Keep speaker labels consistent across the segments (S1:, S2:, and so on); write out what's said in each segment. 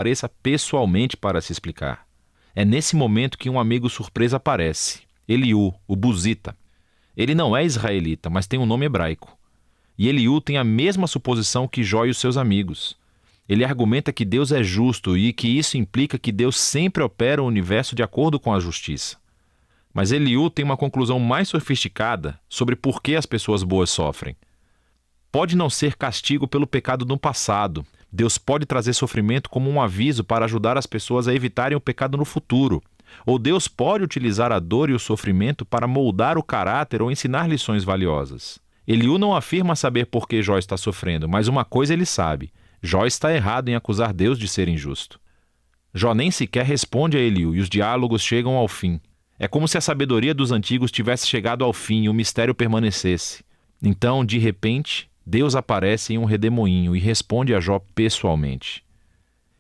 S1: apareça pessoalmente para se explicar. É nesse momento que um amigo surpresa aparece, Eliú, o Buzita. Ele não é israelita, mas tem um nome hebraico. E Eliú tem a mesma suposição que Jó e os seus amigos. Ele argumenta que Deus é justo e que isso implica que Deus sempre opera o universo de acordo com a justiça. Mas Eliú tem uma conclusão mais sofisticada sobre por que as pessoas boas sofrem. Pode não ser castigo pelo pecado no passado. Deus pode trazer sofrimento como um aviso para ajudar as pessoas a evitarem o pecado no futuro. Ou Deus pode utilizar a dor e o sofrimento para moldar o caráter ou ensinar lições valiosas. Eliú não afirma saber por que Jó está sofrendo, mas uma coisa ele sabe: Jó está errado em acusar Deus de ser injusto. Jó nem sequer responde a Eliú e os diálogos chegam ao fim. É como se a sabedoria dos antigos tivesse chegado ao fim e o mistério permanecesse. Então, de repente, Deus aparece em um redemoinho e responde a Jó pessoalmente.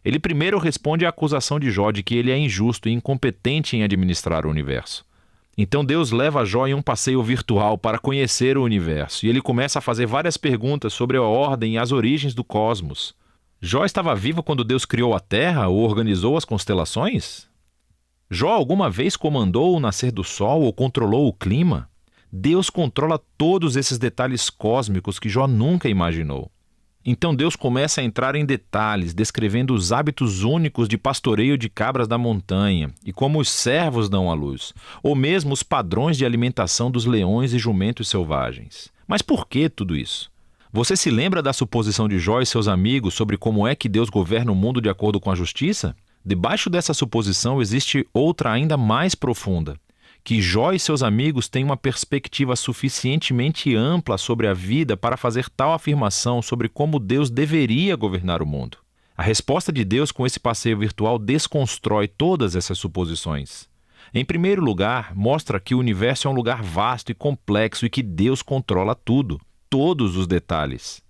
S1: Ele primeiro responde à acusação de Jó de que ele é injusto e incompetente em administrar o universo. Então Deus leva Jó em um passeio virtual para conhecer o universo, e ele começa a fazer várias perguntas sobre a ordem e as origens do cosmos. Jó estava vivo quando Deus criou a Terra ou organizou as constelações? Jó alguma vez comandou o nascer do sol ou controlou o clima? Deus controla todos esses detalhes cósmicos que Jó nunca imaginou. Então Deus começa a entrar em detalhes, descrevendo os hábitos únicos de pastoreio de cabras da montanha e como os servos dão à luz, ou mesmo os padrões de alimentação dos leões e jumentos selvagens. Mas por que tudo isso? Você se lembra da suposição de Jó e seus amigos sobre como é que Deus governa o mundo de acordo com a justiça? Debaixo dessa suposição existe outra ainda mais profunda: que Jó e seus amigos têm uma perspectiva suficientemente ampla sobre a vida para fazer tal afirmação sobre como Deus deveria governar o mundo. A resposta de Deus com esse passeio virtual desconstrói todas essas suposições. Em primeiro lugar, mostra que o universo é um lugar vasto e complexo e que Deus controla tudo, todos os detalhes.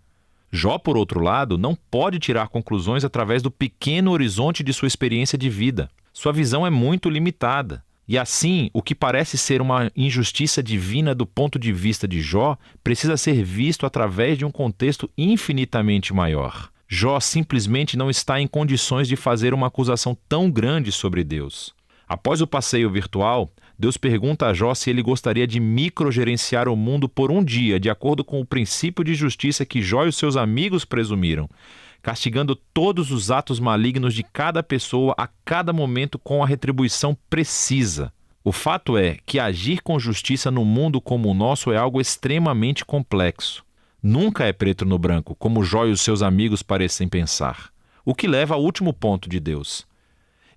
S1: Jó, por outro lado, não pode tirar conclusões através do pequeno horizonte de sua experiência de vida. Sua visão é muito limitada. E assim, o que parece ser uma injustiça divina do ponto de vista de Jó precisa ser visto através de um contexto infinitamente maior. Jó simplesmente não está em condições de fazer uma acusação tão grande sobre Deus. Após o passeio virtual, Deus pergunta a Jó se ele gostaria de microgerenciar o mundo por um dia, de acordo com o princípio de justiça que Jó e os seus amigos presumiram, castigando todos os atos malignos de cada pessoa a cada momento com a retribuição precisa. O fato é que agir com justiça num mundo como o nosso é algo extremamente complexo. Nunca é preto no branco, como Jó e os seus amigos parecem pensar. O que leva ao último ponto de Deus.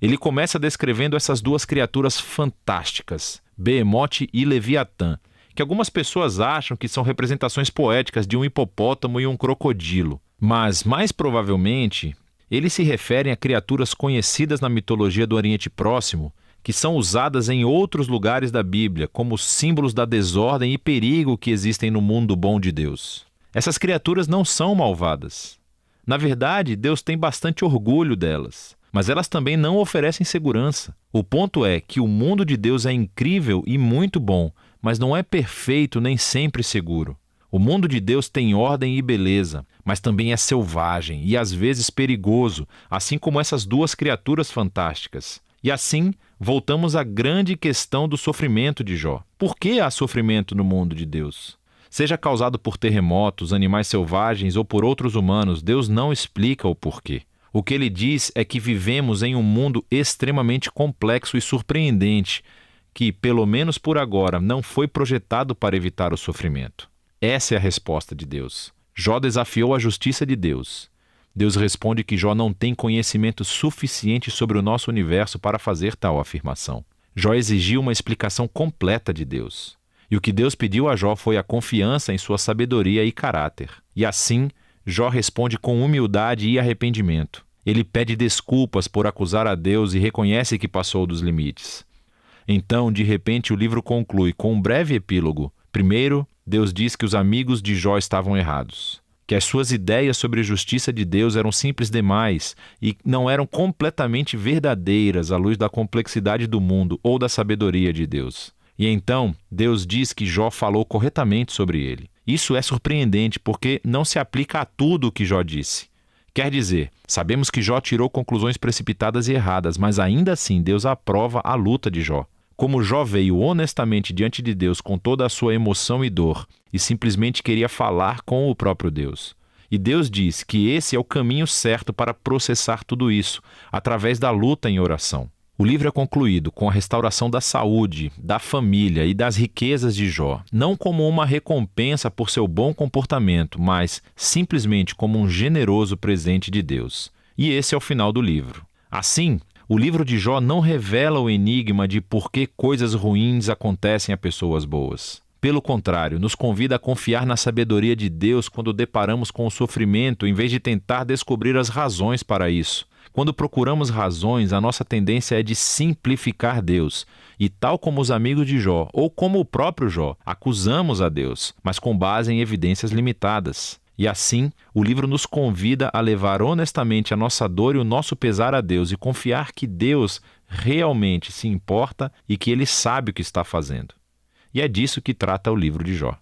S1: Ele começa descrevendo essas duas criaturas fantásticas, Beemote e Leviatã, que algumas pessoas acham que são representações poéticas de um hipopótamo e um crocodilo. Mas, mais provavelmente, eles se referem a criaturas conhecidas na mitologia do Oriente Próximo, que são usadas em outros lugares da Bíblia como símbolos da desordem e perigo que existem no mundo bom de Deus. Essas criaturas não são malvadas. Na verdade, Deus tem bastante orgulho delas, mas elas também não oferecem segurança. O ponto é que o mundo de Deus é incrível e muito bom, mas não é perfeito nem sempre seguro. O mundo de Deus tem ordem e beleza, mas também é selvagem e às vezes perigoso, assim como essas duas criaturas fantásticas. E assim, voltamos à grande questão do sofrimento de Jó. Por que há sofrimento no mundo de Deus? Seja causado por terremotos, animais selvagens ou por outros humanos, Deus não explica o porquê. O que ele diz é que vivemos em um mundo extremamente complexo e surpreendente, que, pelo menos por agora, não foi projetado para evitar o sofrimento. Essa é a resposta de Deus. Jó desafiou a justiça de Deus. Deus responde que Jó não tem conhecimento suficiente sobre o nosso universo para fazer tal afirmação. Jó exigiu uma explicação completa de Deus. E o que Deus pediu a Jó foi a confiança em sua sabedoria e caráter. E assim, Jó responde com humildade e arrependimento. Ele pede desculpas por acusar a Deus e reconhece que passou dos limites. Então, de repente, o livro conclui com um breve epílogo. Primeiro, Deus diz que os amigos de Jó estavam errados, que as suas ideias sobre a justiça de Deus eram simples demais e não eram completamente verdadeiras à luz da complexidade do mundo ou da sabedoria de Deus. E então, Deus diz que Jó falou corretamente sobre ele. Isso é surpreendente porque não se aplica a tudo o que Jó disse. Quer dizer, sabemos que Jó tirou conclusões precipitadas e erradas, mas ainda assim Deus aprova a luta de Jó. Como Jó veio honestamente diante de Deus com toda a sua emoção e dor e simplesmente queria falar com o próprio Deus. E Deus diz que esse é o caminho certo para processar tudo isso, através da luta em oração. O livro é concluído com a restauração da saúde, da família e das riquezas de Jó, não como uma recompensa por seu bom comportamento, mas simplesmente como um generoso presente de Deus. E esse é o final do livro. Assim, o livro de Jó não revela o enigma de por que coisas ruins acontecem a pessoas boas. Pelo contrário, nos convida a confiar na sabedoria de Deus quando deparamos com o sofrimento, em vez de tentar descobrir as razões para isso. Quando procuramos razões, a nossa tendência é de simplificar Deus. E tal como os amigos de Jó, ou como o próprio Jó, acusamos a Deus, mas com base em evidências limitadas. E assim, o livro nos convida a levar honestamente a nossa dor e o nosso pesar a Deus e confiar que Deus realmente se importa e que Ele sabe o que está fazendo. E é disso que trata o livro de Jó.